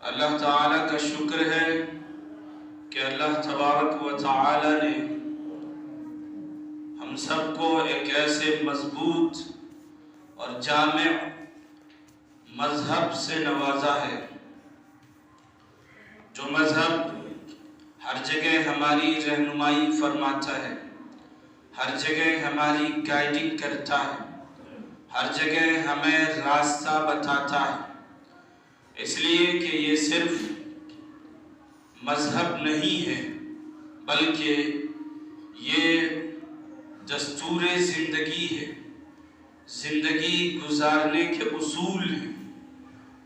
اللہ تعالیٰ کا شکر ہے کہ اللہ تبارک و تعالیٰ نے ہم سب کو ایک ایسے مضبوط اور جامع مذہب سے نوازا ہے، جو مذہب ہر جگہ ہماری رہنمائی فرماتا ہے، ہر جگہ ہماری گائیڈنگ کرتا ہے، ہر جگہ ہمیں راستہ بتاتا ہے، اس لیے کہ یہ صرف مذہب نہیں ہے بلکہ یہ دستور زندگی ہے، زندگی گزارنے کے اصول ہیں،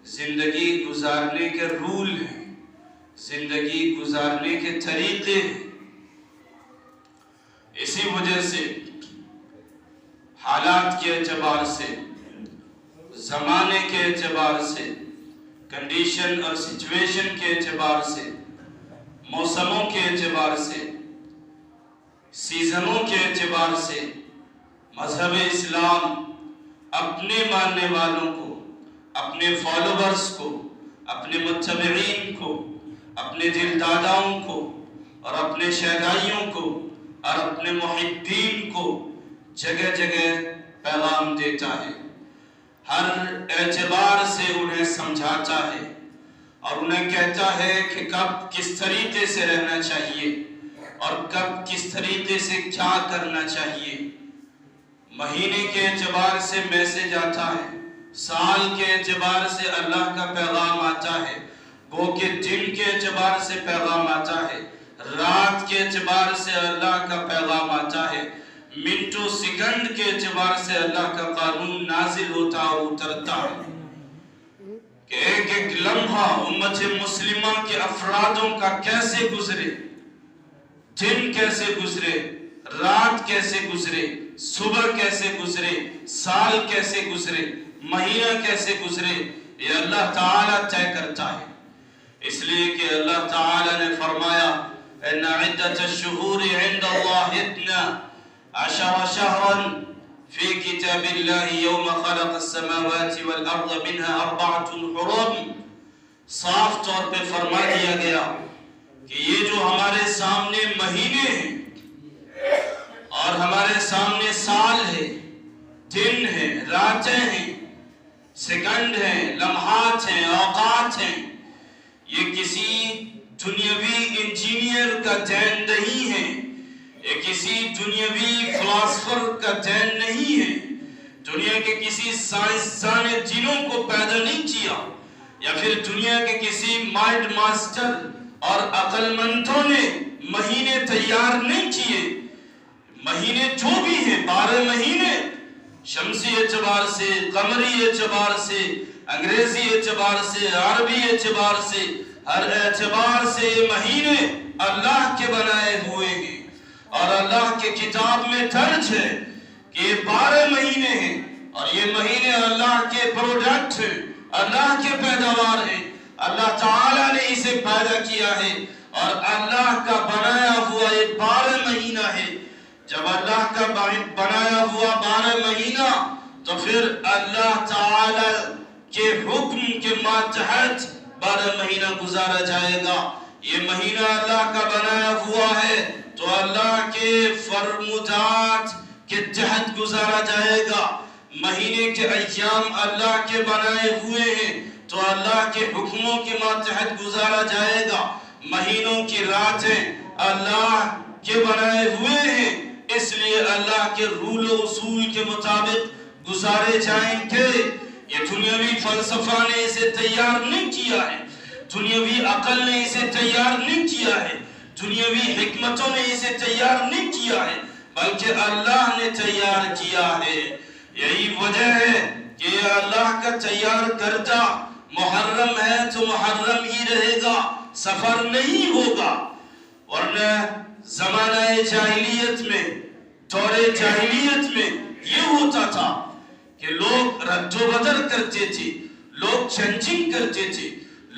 زندگی گزارنے کے رول ہیں، زندگی گزارنے کے طریقے ہیں۔ اسی وجہ سے حالات کے اعتبار سے، زمانے کے اعتبار سے، کنڈیشن اور سچویشن کے اعتبار سے، موسموں کے اعتبار سے، سیزنوں کے اعتبار سے، مذہب اسلام اپنے ماننے والوں کو، اپنے فالوورز کو، اپنے متبعین کو، اپنے دلداداؤں کو اور اپنے شیدائیوں کو اور اپنے محبین کو جگہ جگہ پیغام دیتا ہے، ہر اعتبار سے انہیں سمجھاتا ہے اور انہیں کہتا ہے کہ کب کس طریقے سے رہنا چاہیے اور کب کس طریقے سے کیا کرنا چاہیے۔ مہینے کے اعتبار سے میسج آتا ہے، سال کے اعتبار سے اللہ کا پیغام آتا ہے، گو کہ دن کے اعتبار سے پیغام آتا ہے، رات کے اعتبار سے اللہ کا پیغام آتا ہے، منٹو سیکنڈ کے اعتبار سے اللہ کا قانون نازل ہوتا اور اترتا ہے کہ ایک ایک لمحہ امت مسلمہ کے افرادوں کا کیسے گزرے، دن کیسے گزرے، رات کیسے گزرے، صبح کیسے گزرے، سال کیسے گزرے، مہینہ کیسے گزرے، یہ اللہ تعالیٰ طے کرتا ہے۔ اس لیے کہ اللہ تعالیٰ نے فرمایا ان عدت الشہور عند اللہ 12 شہرا فی کتاب اللہ یوم خلق السماوات والارض منها 4 حرم، صاف طور پہ فرما دیا گیا کہ یہ جو ہمارے سامنے مہینے ہیں اور ہمارے سامنے سال ہے، دن ہے، راتیں ہیں، سیکنڈ ہیں، لمحات ہیں، اوقات ہیں، یہ کسی دنیاوی انجینئر کا دین نہیں ہے، یہ کسی دنیاوی فلاسفر کا دین نہیں ہے، دنیا کے کسی سائنسدان نے جنوں کو پیدا نہیں کیا، یا پھر دنیا کے کسی مائنڈ ماسٹر اور عقل مندوں نے مہینے تیار نہیں کیے۔ مہینے جو بھی ہیں، 12 مہینے، شمسی اعتبار سے، قمری اعتبار سے، انگریزی اعتبار سے، عربی اعتبار سے، ہر اعتبار سے یہ مہینے اللہ کے بنائے ہوئے ہیں اور اللہ کے کتاب میں درج ہے کہ یہ 12 مہینے ہیں اور یہ مہینے اللہ کے پروڈکٹ ہیں، اللہ کے پیداوار ہیں، اللہ تعالیٰ نے اسے پیدا کیا ہے اور اللہ کا بنایا ہوا یہ 12 مہینہ ہے۔ جب اللہ کا بنایا ہوا 12 مہینہ تو پھر اللہ تعالیٰ کے حکم کے ماتحت 12 مہینہ گزارا جائے گا۔ یہ مہینہ اللہ کا بنایا ہوا ہے تو اللہ کے فرمودات کے تحت گزارا جائے گا۔ مہینے کے ایام اللہ کے بنائے ہوئے ہیں تو اللہ کے حکموں کے ماتحت گزارا جائے گا۔ مہینوں کی راتیں اللہ کے بنائے ہوئے ہیں، اس لیے اللہ کے رول و اصول کے مطابق گزارے جائیں گے۔ یہ دنیاوی فلسفہ نے اسے تیار نہیں کیا ہے، دنیاوی عقل نے اسے تیار نہیں کیا ہے، دنیاوی حکمتوں نے اسے تیار نہیں کیا ہے، بلکہ اللہ نے تیار کیا ہے۔ یہی وجہ ہے کہ یہ اللہ کا تیار کردہ محرم ہے تو محرم ہی رہے گا، سفر نہیں ہوگا۔ ورنہ زمانہ جاہلیت میں، دور جاہلیت میں یہ ہوتا تھا کہ لوگ رد و بدل کرتے تھے، لوگ چینجنگ کرتے تھے،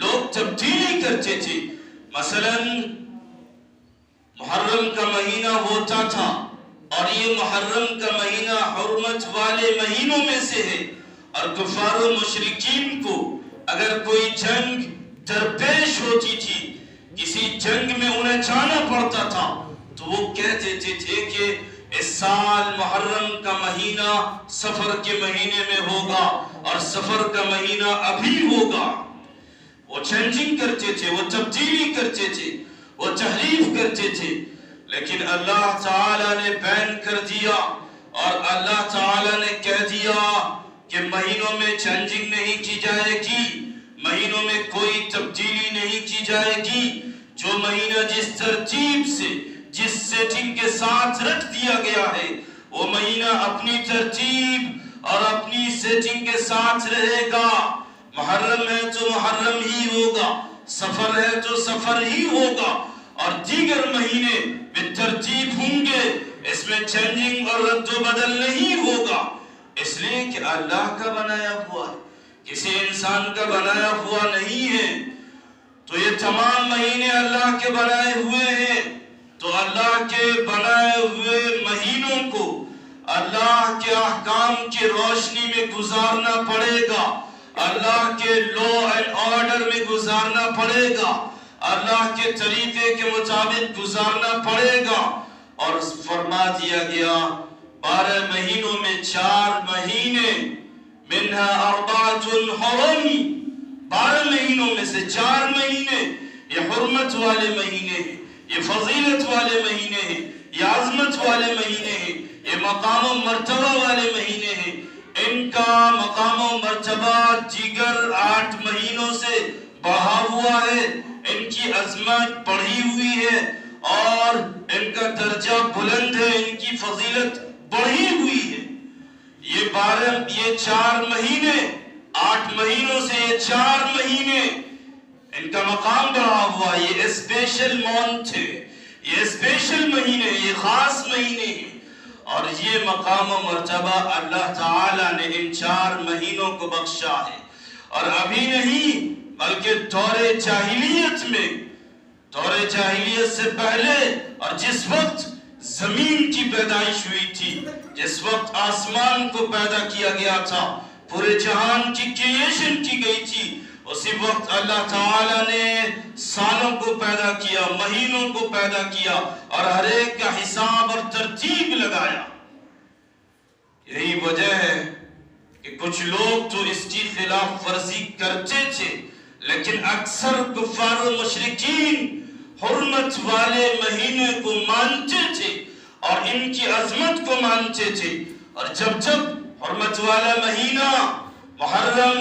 لوگ تبدیلی کرتے تھے۔ مثلا محرم کا مہینہ ہوتا تھا اور یہ محرم کا مہینہ حرمت والے مہینوں میں سے ہے، اور کفار و مشرکین کو اگر کوئی جنگ درپیش ہوتی تھی، کسی جنگ میں انہیں جانا پڑتا تھا، تو وہ کہتے تھے کہ اس سال محرم کا مہینہ سفر کے مہینے میں ہوگا اور سفر کا مہینہ ابھی ہوگا۔ وہ چینجنگ کرتے تھے، وہ تبدیلی کرتے تھے، وہ تحریف کرتے تھے، لیکن اللہ تعالیٰ نے بین کر دیا اور اللہ تعالیٰ نے کہہ دیا کہ مہینوں میں چینجنگ نہیں کی جائے گی، مہینوں میں کوئی تبدیلی نہیں کی جائے گی۔ جو مہینہ جس ترتیب سے، جس سیٹنگ کے ساتھ رکھ دیا گیا ہے، وہ مہینہ اپنی ترتیب اور اپنی سیٹنگ کے ساتھ رہے گا۔ محرم ہے تو محرم ہی ہوگا، سفر ہے تو سفر ہی ہوگا، اور دیگر مہینے بالترتیب ہوں گے، اس میں چینجنگ اور رد و بدل نہیں ہوگا، اس لیے کہ اللہ کا بنایا ہوا ہے، کسی انسان کا بنایا ہوا نہیں ہے۔ تو یہ تمام مہینے اللہ کے بنائے ہوئے ہیں، تو اللہ کے بنائے ہوئے مہینوں کو اللہ کے احکام کی روشنی میں گزارنا پڑے گا، اللہ کے لا اینڈ آرڈر میں گزارنا پڑے گا، اللہ کے طریقے کے مطابق گزارنا پڑے گا۔ اور فرما دیا گیا 12 مہینوں میں 4 مہینے، منہا اربعۃ حرم، 12 مہینوں میں سے 4 مہینے یہ حرمت والے مہینے ہیں، یہ فضیلت والے مہینے ہیں، یہ عظمت والے مہینے ہیں، یہ مقام و مرتبہ والے مہینے ہیں۔ ان کا مقام و مرتبہ دیگر 8 مہینوں سے بڑھا ہوا ہے، ان کی عظمت بڑھی ہوئی ہے اور ان کا درجہ بلند ہے، ان کی فضیلت بڑھی ہوئی ہے۔ یہ 4 مہینے، 8 مہینوں سے یہ 4 مہینے، ان کا مقام بڑھا ہوا، یہ اسپیشل مونتھ ہے، یہ اسپیشل مہینے، یہ خاص مہینے ہیں، اور یہ مقام و مرتبہ اللہ تعالیٰ نے ان 4 مہینوں کو بخشا ہے۔ اور ابھی نہیں بلکہ دور جاہلیت میں، دور جاہلیت سے پہلے، اور جس وقت زمین کی پیدائش ہوئی تھی، جس وقت آسمان کو پیدا کیا گیا تھا، پورے جہان کی کریشن کی گئی تھی، اسی وقت اللہ تعالیٰ نے سالوں کو پیدا کیا، مہینوں کو پیدا کیا، اور ہر ایک کا حساب اور ترتیب لگایا۔ یہی وجہ ہے کہ کچھ لوگ تو اس کی خلاف ورزی کرتے تھے، لیکن اکثر کفار و مشرکین حرمت والے مہینے کو مانتے تھے اور ان کی عظمت کو مانتے تھے، اور جب جب حرمت والا مہینہ محرم،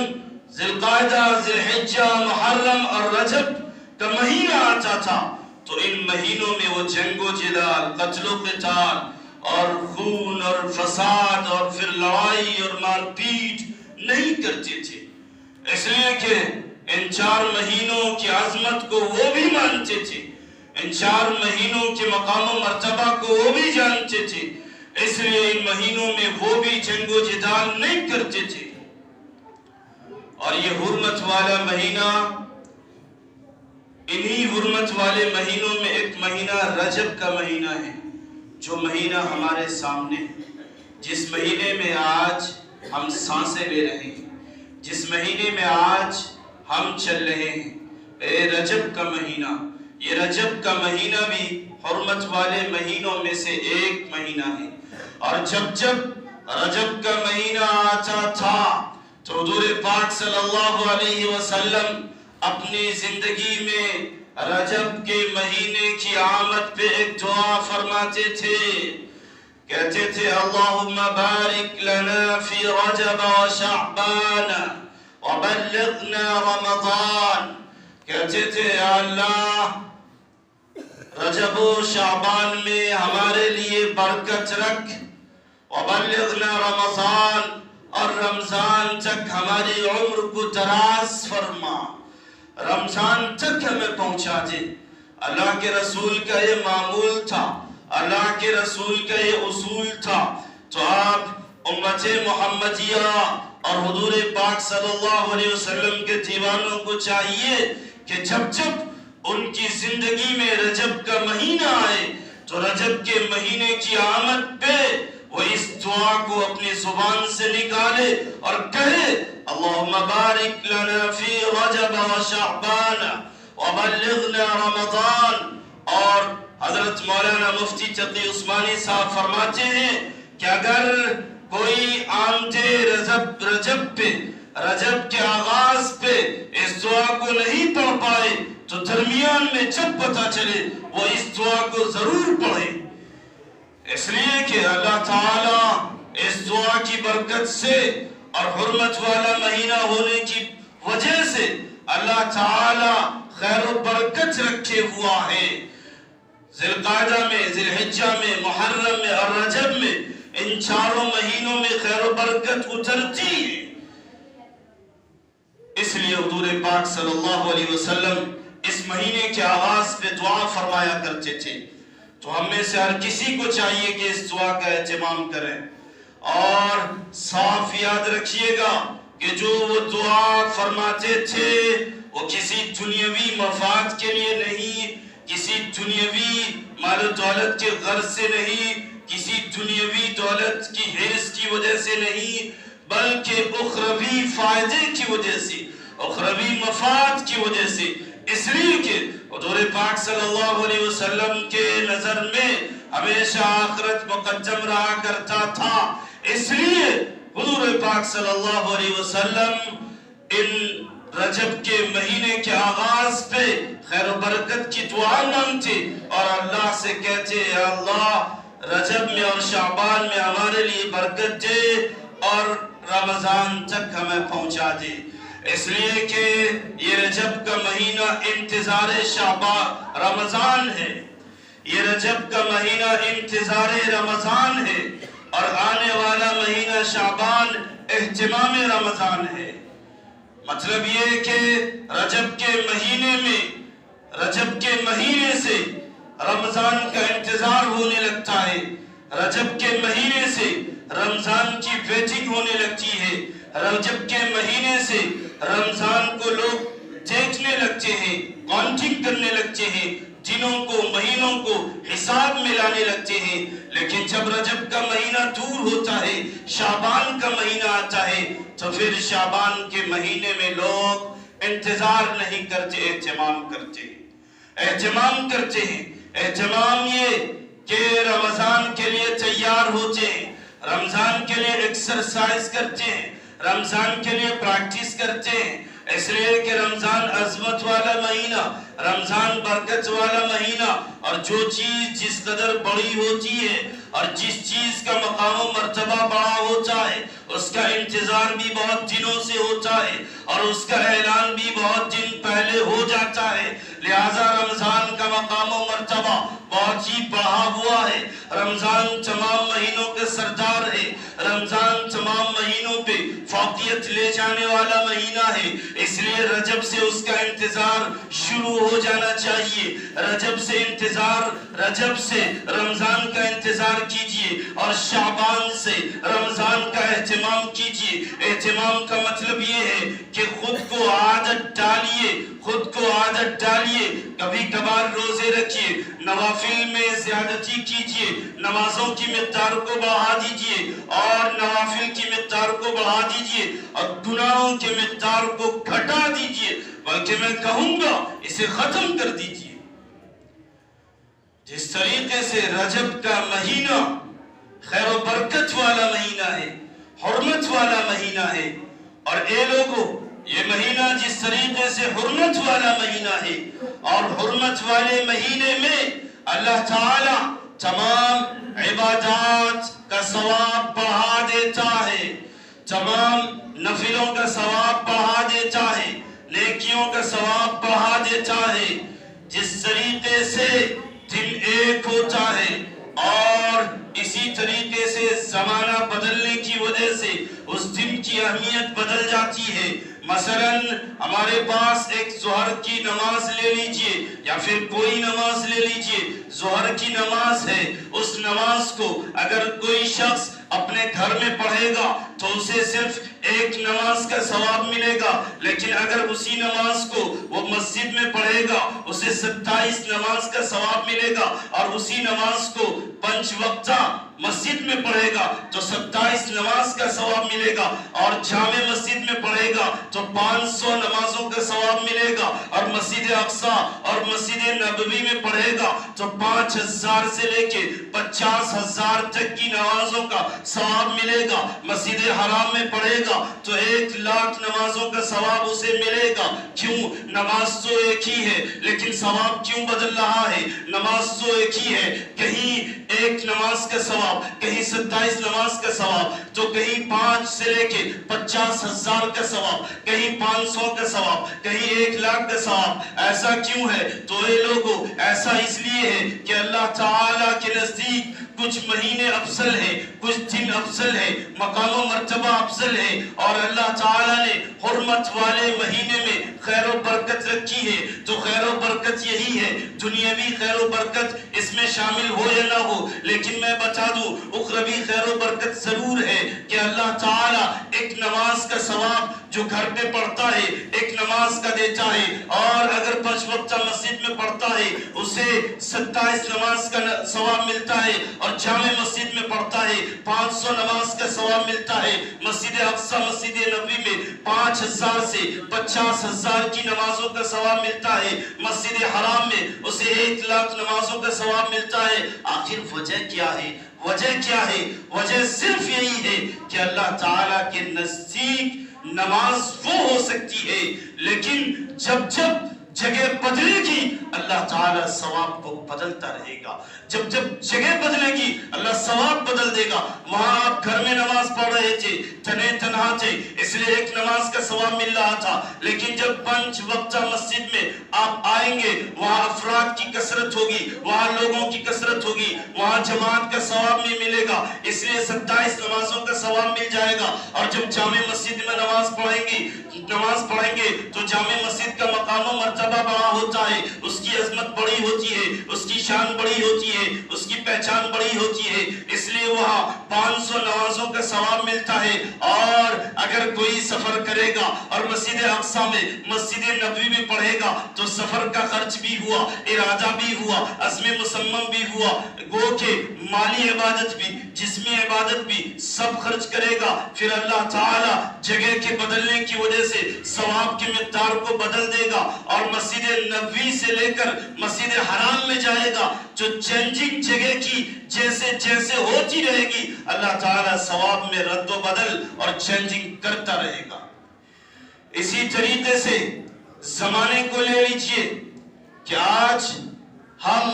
ذی القعدہ، ذی الحجہ، محرم اور رجب کا مہینہ آتا تھا، تو ان مہینوں میں وہ جنگ و جدال، قتل و قتال اور خون اور فساد اور پھر لڑائی اور مار پیٹ نہیں کرتے تھے، اس لیے کہ ان 4 مہینوں کی عظمت کو وہ بھی مانتے تھے، ان 4 مہینوں کے مقام و مرتبہ کو وہ بھی جانتے تھے، اس لیے ان مہینوں میں وہ بھی جنگ و جدال نہیں کرتے تھے۔ اور یہ حرمت والا مہینہ، انہی حرمت والے مہینوں میں ایک مہینہ رجب کا مہینہ ہے، جو مہینہ ہمارے سامنے، جس مہینے میں آج ہم سانسیں لے رہے ہیں، جس مہینے میں آج ہم چل رہے ہیں، اے رجب کا مہینہ۔ یہ رجب کا مہینہ بھی حرمت والے مہینوں میں سے ایک مہینہ ہے، اور جب جب رجب کا مہینہ آتا تھا تو حضور پاک صلی اللہ علیہ وسلم اپنی زندگی میں رجب کے مہینے کی آمد پہ ایک دعا فرماتے تھے، کہتے تھے اللہم بارک لنا فی رجب و شعبان وبلغنا رمضان، کہتے تھے یا اللہ رجب و شعبان میں ہمارے لیے برکت رکھ، وبلغنا رمضان، اور رمضان تک ہماری عمر کو دراز فرما، رمضان تک ہمیں پہنچا دے۔ اللہ کے رسول کا یہ معمول تھا، اللہ کے رسول کا یہ اصول تھا، تو آپ امت محمدیہ اور حضور پاک صلی اللہ علیہ وسلم کے دیوانوں کو چاہیے کہ جب جب ان کی زندگی میں رجب کا مہینہ آئے تو رجب کے مہینے کی آمد پہ وہ اس دعا کو اپنی زبان سے نکالے اور کہے اللہم بارک لنا فی رجب و شعبان وبلغنا رمضان. اور حضرت مولانا مفتی تقی عثمانی صاحب فرماتے ہیں کہ اگر کوئی آمدے رجب پہ، رجب کے آغاز پہ اس دعا کو نہیں پڑھ پائے تو درمیان میں جب پتہ چلے وہ اس دعا کو ضرور پڑھے، اس لیے کہ اللہ تعالیٰ اس دعا کی برکت سے اور حرمت والا مہینہ ہونے کی وجہ سے اللہ تعالیٰ خیر و برکت رکھے ہوا ہے. ذی القعدہ میں، ذی الحجہ میں، محرم میں اور رجب میں، ان چاروں مہینوں میں خیر و برکت اترتی ہے. اس لیے حضور پاک صلی اللہ علیہ وسلم اس مہینے کے آغاز پہ دعا فرمایا کرتے تھے. تو ہم میں سے ہر کسی کو چاہیے کہ اس دعا کا اہتمام کریں اور صاف یاد رکھیے گا کہ جو وہ دعا فرماتے تھے وہ کسی دنیاوی مفاد کے لیے نہیں، کسی دنیاوی مال و دولت کے غرض سے نہیں، کسی دنیاوی دولت کی حرص کی وجہ سے نہیں، بلکہ اخروی فائدے کی وجہ سے، اخروی مفاد کی وجہ سے. اس لیے کہ حضور پاک صلی اللہ علیہ وسلم کے نظر میں ہمیشہ آخرت مقدم رہا کرتا تھا. اس لیے حضور پاک صلی اللہ علیہ وسلم ان رجب کے مہینے کے آغاز پہ خیر و برکت کی دعا مانگتے اور اللہ سے کہتے اے اللہ رجب میں اور شعبان میں ہمارے لیے برکت دے اور رمضان تک ہمیں پہنچا دے. اس لیے کہ یہ رجب کا مہینہ انتظار شعبان رمضان ہے، یہ رجب کا مہینہ انتظار رمضان ہے اور آنے والا مہینہ شعبان اہتمام رمضان ہے. مطلب یہ کہ رجب کے مہینے میں، رجب کے مہینے سے رمضان کا انتظار ہونے لگتا ہے، رجب کے مہینے سے رمضان کی ویٹنگ ہونے لگتی ہے، رجب کے مہینے سے رمضان کو لوگ دیکھنے لگتے ہیں، کاؤنٹنگ کرنے لگتے ہیں، دنوں کو مہینوں کو حساب میں لانے لگتے ہیں. لیکن جب رجب کا مہینہ دور ہوتا ہے، شعبان کا مہینہ آتا ہے تو پھر شعبان کے مہینے میں لوگ انتظار نہیں کرتے، اہتمام کرتے ہیں، اہتمام کرتے ہیں. اہتمام یہ کہ رمضان کے لیے تیار ہوتے ہیں، رمضان کے لیے ایکسرسائز کرتے ہیں، رمضان کے لیے پریکٹس کرتے ہیں. اس لیے کہ رمضان عظمت والا مہینہ، رمضان برکت والا مہینہ، اور جو چیز جس قدر بڑی ہوتی ہے اور جس چیز کا مقام و مرتبہ بڑا ہوتا ہے اس کا انتظار بھی بہت دنوں سے ہوتا ہے اور اس کا اعلان بھی بہت دن پہلے ہو جاتا ہے. لہذا رمضان کا مقام و مرتبہ بہت ہی بڑھا ہوا ہے. رمضان تمام مہینوں کے سردار ہے، رمضان تمام مہینوں پہ فوقیت لے جانے والا مہینہ ہے. اس لیے رجب سے اس کا انتظار شروع ہو جانا چاہیے. رجب سے رمضان کا انتظار کیجئے اور شعبان سے رمضان کا اہتمام کیجئے. اہتمام کا مطلب یہ ہے کہ خود کو عادت ڈالیے، کبھی کبھار روزے رکھیے، نوافل میں زیادتی کیجئے، نمازوں کی مقدار کو بڑھا دیجئے اور نوافل کی مقدار کو بڑھا دیجئے اور گناہوں کی مقدار کو گھٹا دیجئے، بلکہ میں کہوں گا اسے ختم کر دیجئے. جس طریقے سے رجب کا مہینہ خیر و برکت والا مہینہ ہے، حرمت والا مہینہ ہے، اور اے لوگوں یہ مہینہ جس طریقے سے حرمت والا مہینہ ہے اور حرمت والے مہینے میں اللہ تعالی تمام عبادات کا ثواب بڑھا دیتا ہے، تمام نفلوں کا ثواب بڑھا دیتا ہے، نیکیوں کا ثواب بڑھا دیتا ہے. جس طریقے سے دن ایک ہوتا ہے اور اسی طریقے سے زمانہ بدلنے کی وجہ سے اس دن کی اہمیت بدل جاتی ہے. مثلا ہمارے پاس ایک ظہر کی نماز لے لیجئے یا پھر کوئی نماز لے لیجئے، ظہر کی نماز ہے، اس نماز کو اگر کوئی شخص اپنے گھر میں پڑھے گا تو اسے صرف ایک نماز کا ثواب ملے گا، لیکن اگر اسی نماز کو وہ مسجد میں پڑھے گا اسے 27 نماز کا ثواب ملے گا، اور اسی نماز کو 5 وقتہ مسجد میں پڑھے گا تو 27 نماز کا ثواب ملے گا، اور جامع مسجد میں پڑھے گا تو 500 نمازوں کا ثواب ملے گا، اور مسجد اقصی اور مسجد نبوی میں پڑھے گا تو 5000 سے لے کے 50,000 تک کی نمازوں کا ثواب ملے گا۔ مسجد حرام میں پڑھے گا تو 1,00,000 نمازوں کا ثواب اسے ملے گا۔ کیوں؟ نماز تو ایک ہی ہے لیکن ثواب کیوں بدل رہا ہے؟ نماز تو ایک ہی ہے، کہیں ایک نماز کا ثواب، کہیں 27 نماز کا ثواب، تو کہیں 5 سے لے کے 50,000 کا ثواب، کہیں 500 کا ثواب، کہیں 1,00,000 کا ثواب۔ ایسا کیوں ہے؟ تو اے لوگوں، ایسا اس لیے ہے کہ اللہ تعالیٰ کے نزدیک کچھ مہینے افضل ہیں، کچھ دن افضل ہیں، مقام و مرتبہ افضل ہے، اور اللہ تعالیٰ نے حرمت والے مہینے میں خیر و برکت رکھی ہے۔ تو خیر و برکت یہی ہے، دنیاوی خیر و برکت اس میں شامل ہو یا نہ ہو، لیکن میں بتا دوں اخروی خیر و برکت ضرور ہے کہ اللہ تعالیٰ ایک نماز کا ثواب جو گھر پہ پڑھتا ہے ایک نماز کا دیتا ہے، اور اگر 5 وقتہ مسجد میں پڑھتا ہے اسے 27 نماز کا ثواب ملتا ہے، اور جامع مسجد میں پڑھتا ہے 500 نماز کا ثواب ملتا ہے۔ مسجد اقصی مسجد نبوی میں 5,000 سے 50,000 کی نمازوں کا ثواب ملتا ہے، مسجد حرام میں اسے 1,00,000 نمازوں کا ثواب ملتا ہے۔ آخر وجہ کیا ہے؟ وجہ کیا ہے؟ وجہ صرف یہی ہے کہ اللہ تعالیٰ کے نزدیک نماز وہ ہو سکتی ہے، لیکن جب جگہ بدلے گی اللہ تعالیٰ ثواب کو بدلتا رہے گا۔ جب جگہ بدلے گی اللہ ثواب بدل دے گا۔ وہاں آپ گھر میں نماز پڑھ رہے تھے، تنہا تھے، اس لیے ایک نماز کا ثواب مل رہا تھا، لیکن جب 5 وقتہ مسجد میں آپ آئیں گے وہاں افراد کی کثرت ہوگی، وہاں لوگوں کی کثرت ہوگی، وہاں جماعت کا ثواب نہیں ملے گا، اس لیے 27 نمازوں کا ثواب مل جائے گا۔ اور جب جامع مسجد میں نماز پڑھیں گے تو جامع مسجد کا مقام و مرتبہ بڑا ہوتا ہے، اس کی عظمت بڑی ہوتی ہے، اس کی شان بڑی ہوتی ہے، اس کی پہچان بڑی ہوتی ہے، اس لیے وہاں 500 نمازوں کا ثواب ملتا ہے۔ اور اگر کوئی سفر کرے گا اور مسجد اقصی میں مسجد نبوی میں پڑھے گا تو سفر کا خرچ بھی ہوا، ارادہ بھی ہوا، عزم مصمم بھی ہوا، گو کہ مالی عبادت بھی جسمی عبادت بھی سب خرچ کرے گا، پھر اللہ تعالیٰ جگہ کے بدلنے کی وجہ سے ثواب کی مقدار کو بدل دے گا، اور مسجد نبوی سے لے کر مسجد حرام میں جائے گا، جو چینجنگ جگہ کی جیسے ہوتی رہے گی اللہ تعالیٰ ثواب میں رد و بدل اور چینجنگ کرتا رہے گا۔ اسی طریقے سے زمانے کو لے لیجئے کہ آج ہم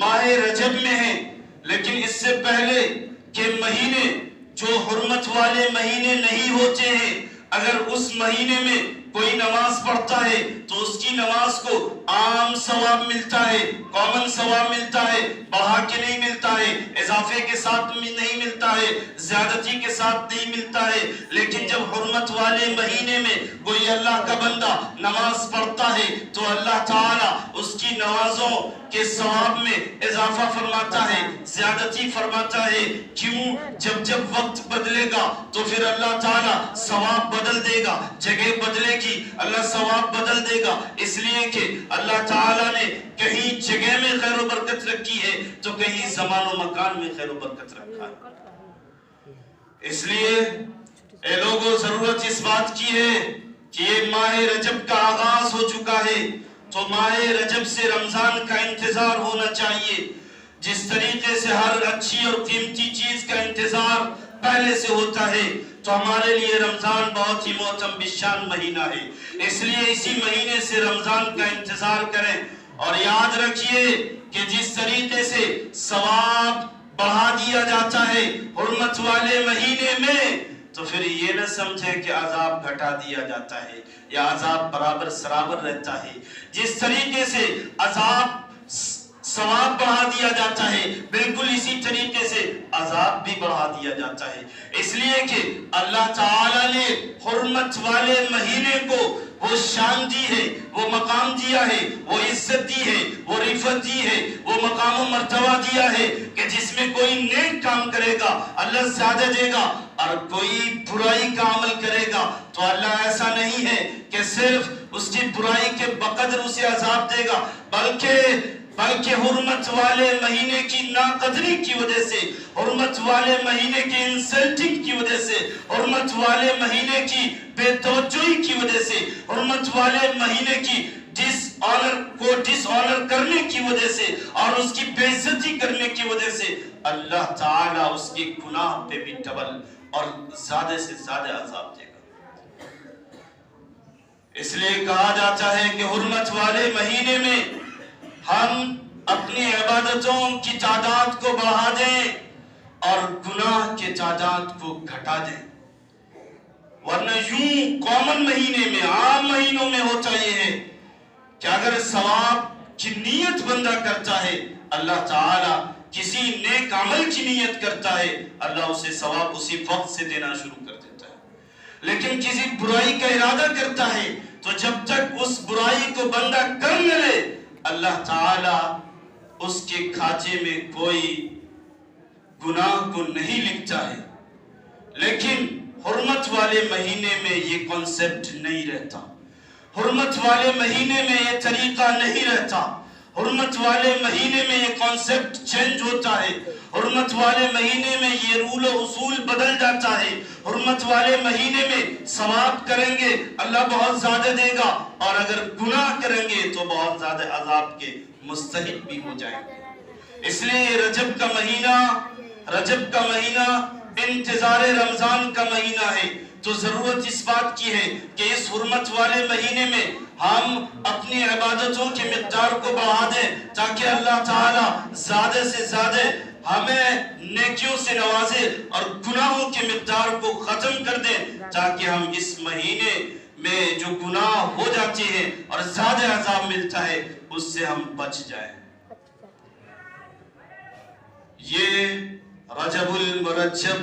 ماہ رجب میں ہیں، لیکن اس سے پہلے کہ مہینے جو حرمت والے مہینے نہیں ہوتے ہیں، اگر اس مہینے میں کوئی نماز پڑھتا ہے تو اس کی نماز کو عام ثواب ملتا ہے، کامن ثواب ملتا ہے، بڑھا کے نہیں ملتا ہے، اضافے کے ساتھ نہیں ملتا ہے، زیادتی کے ساتھ نہیں ملتا ہے۔ لیکن جب حرمت والے مہینے میں کوئی اللہ کا بندہ نماز پڑھتا ہے تو اللہ تعالیٰ اس کی نمازوں کے ثواب میں اضافہ فرماتا ہے، زیادتی فرماتا ہے۔ کیوں؟ جب وقت بدلے گا تو پھر اللہ تعالیٰ ثواب بدل دے گا، جگہ بدلے گی اللہ ثواب بدل دے گا، اس لیے کہ اللہ تعالیٰ نے کہیں جگہ میں خیر و برکت رکھی ہے تو کہیں زمان و مکان میں خیر و برکت رکھا ہے۔ اس لیے اے لوگوں، ضرورت اس بات کی ہے کہ یہ ماہ رجب کا آغاز ہو چکا ہے تو ماہ رجب سے رمضان کا انتظار ہونا چاہیے۔ جس طریقے سے ہر اچھی اور قیمتی چیز کا انتظار پہلے سے ہوتا ہے تو ہمارے لیے رمضان بہت ہی معظم بشان مہینہ ہے، اس لیے اسی مہینے سے رمضان کا انتظار کریں۔ اور یاد رکھیے کہ جس طریقے سے ثواب بڑھا دیا جاتا ہے حرمت والے مہینے میں، تو پھر یہ نہ سمجھیں کہ عذاب گھٹا دیا جاتا ہے یا عذاب برابر سرابر رہتا ہے۔ جس طریقے سے عذاب ثواب بڑھا دیا جاتا ہے بالکل اسی طریقے سے عذاب بھی بڑھا دیا جاتا ہے، اس لیے کہ اللہ تعالیٰ نے حرمت والے مہینے کو وہ شان دی ہے، وہ مقام دیا ہے، وہ عزت دی ہے، وہ رفعت دی ہے، وہ مقام و مرتبہ دیا ہے کہ جس میں کوئی نیک کام کرے گا اللہ زیادہ دے گا، اور کوئی برائی کا عمل کرے گا تو اللہ ایسا نہیں ہے کہ صرف اس کی برائی کے بقدر اسے عذاب دے گا، بلکہ حرمت والے مہینے کی ناقدری کی وجہ سے، حرمت والے مہینے کی انسلٹنگ کی وجہ سے، حرمت والے مہینے کی بے توجہی کی وجہ سے، حرمت والے مہینے کی ڈس آنر کرنے کی وجہ سے اور اس کی بے عزتی کرنے کی وجہ سے اللہ تعالیٰ اس کے گناہ پہ بھی ڈبل اور زیادہ سے زیادہ عذاب دے گا۔ اس لیے کہا جاتا ہے کہ حرمت والے مہینے میں ہم اپنی عبادتوں کی تعداد کو بڑھا دیں اور گناہ کی تعداد کو گھٹا دیں، ورنہ یوں کامن مہینے میں، عام مہینوں میں ہوتا یہ ہے کہ اگر ثواب کی نیت بندہ کرتا ہے، اللہ تعالیٰ کسی نیک عمل کی نیت کرتا ہے، اللہ اسے ثواب اسی وقت سے دینا شروع کر دیتا ہے۔ لیکن کسی برائی کا ارادہ کرتا ہے تو جب تک اس برائی کو بندہ کر نہ لے، اللہ تعالیٰ اس کے کھاتے میں کوئی گناہ کو نہیں لکھتا ہے۔ لیکن حرمت والے مہینے میں یہ کانسیپٹ نہیں رہتا، حرمت والے مہینے میں یہ طریقہ نہیں رہتا، حرمت والے مہینے میں یہ کانسیپٹ چینج ہوتا ہے، حرمت والے مہینے میں یہ رول و اصول بدل جاتا ہے۔ حرمت والے مہینے میں ثواب کریں گے اللہ بہت زیادہ دے گا، اور اگر گناہ کریں گے تو بہت زیادہ عذاب کے مستحق بھی ہو جائیں گے۔ اس لیے رجب کا مہینہ انتظار رمضان کا مہینہ ہے، تو ضرورت اس بات کی ہے کہ اس حرمت والے مہینے میں ہم اپنی عبادتوں کی مقدار کو بڑھا دیں تاکہ اللہ تعالیٰ زیادہ سے زیادہ ہمیں نیکیوں سے نوازے اور گناہوں کی مقدار کو ختم کر دیں، تاکہ ہم اس مہینے میں جو گناہ ہو جاتے ہیں اور زیادہ عذاب ملتا ہے اس سے ہم بچ جائیں۔ یہ رجب المرجب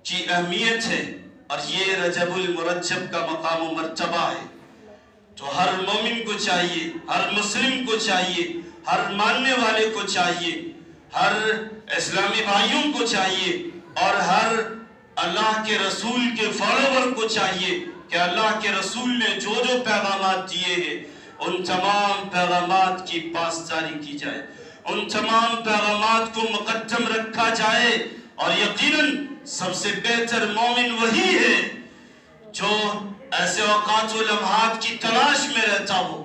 کی اہمیت ہے اور یہ رجب المرجب کا مقام و مرتبہ ہے، تو ہر مومن کو چاہیے، ہر مسلم کو چاہیے، ہر ماننے والے کو چاہیے، ہر اسلامی بھائیوں کو چاہیے اور ہر اللہ کے رسول کے فالوور کو چاہیے کہ اللہ کے رسول نے جو جو پیغامات دیے ہیں ان تمام پیغامات کی پاسداری کی جائے، ان تمام پیغامات کو مقدم رکھا جائے، اور یقیناً سب سے بہتر مومن وہی ہے جو ایسے اوقات و لمحات کی تلاش میں رہتا ہو،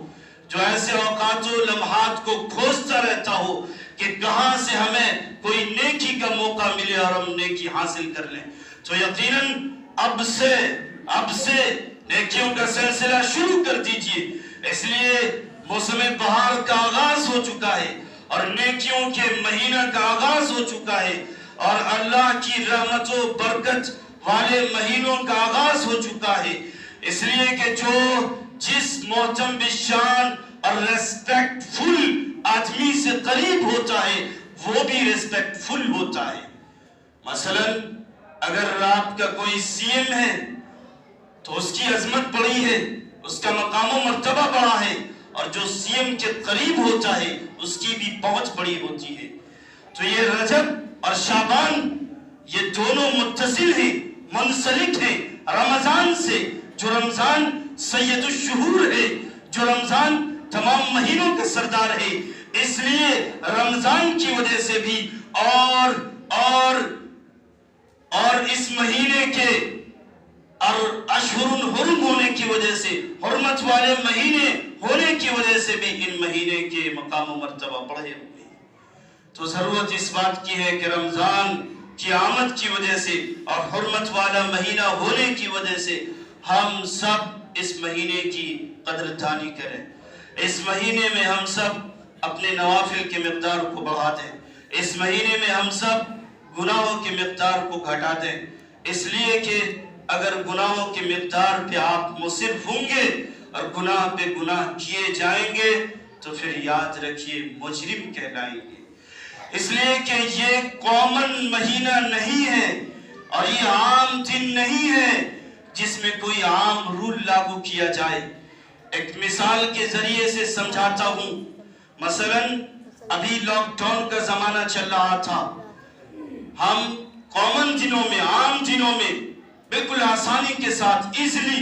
جو ایسے اوقات و لمحات کو کھوجتا رہتا ہو کہ کہاں سے ہمیں کوئی نیکی کا موقع ملے اور ہم نیکی حاصل کر لیں۔ تو یقیناً اب سے نیکیوں کا سلسلہ شروع کر دیجئے، اس لیے موسم بہار کا آغاز ہو چکا ہے اور نیکیوں کے مہینہ کا آغاز ہو چکا ہے اور اللہ کی رحمت و برکت والے مہینوں کا آغاز ہو چکا ہے، اس لیے کہ جس محترم بالشان اور ریسپیکٹ فل آدمی سے قریب ہوتا ہے وہ بھی ریسپیکٹ فل ہوتا ہے۔ مثلا اگر آپ کا کوئی سی ایم ہے تو اس کی عظمت بڑی ہے، اس کا مقام و مرتبہ بڑا ہے، اور جو سی ایم کے قریب ہوتا ہے اس کی بھی پہنچ بڑی ہوتی ہے۔ تو یہ رجب اور شعبان یہ دونوں متصل ہیں، منسلک ہیں رمضان سے، جو رمضان سید الشہور ہے، جو رمضان تمام مہینوں کا سردار ہے، اس لیے رمضان کی وجہ سے بھی اور اس مہینے کے اور اشہر حرم ہونے کی وجہ سے، حرمت والے مہینے ہونے کی وجہ سے بھی ان مہینے کے مقام و مرتبہ بڑھے ہوئے ہیں۔ تو ضرورت اس بات کی ہے کہ رمضان کی آمد کی وجہ سے اور حرمت والا مہینہ ہونے کی وجہ سے ہم سب اس مہینے کی قدردانی کریں، اس مہینے میں ہم سب اپنے نوافل کی مقدار کو بڑھا دیں، اس مہینے میں ہم سب گناہوں کی مقدار کو گھٹا دیں، اس لیے کہ اگر گناہوں کی مقدار پہ آپ مصر ہوں گے اور گناہ پہ گناہ کیے جائیں گے تو پھر یاد رکھیے مجرم کہلائیں گے۔ اس لیے کہ یہ کامن مہینہ نہیں ہے اور یہ عام دن نہیں ہے جس میں کوئی عام رول لاگو کیا جائے۔ ایک مثال کے ذریعے سے سمجھاتا ہوں، مثلا ابھی لاک ڈاؤن کا زمانہ چل رہا تھا، ہم کامن دنوں میں، عام دنوں میں بالکل آسانی کے ساتھ ایزلی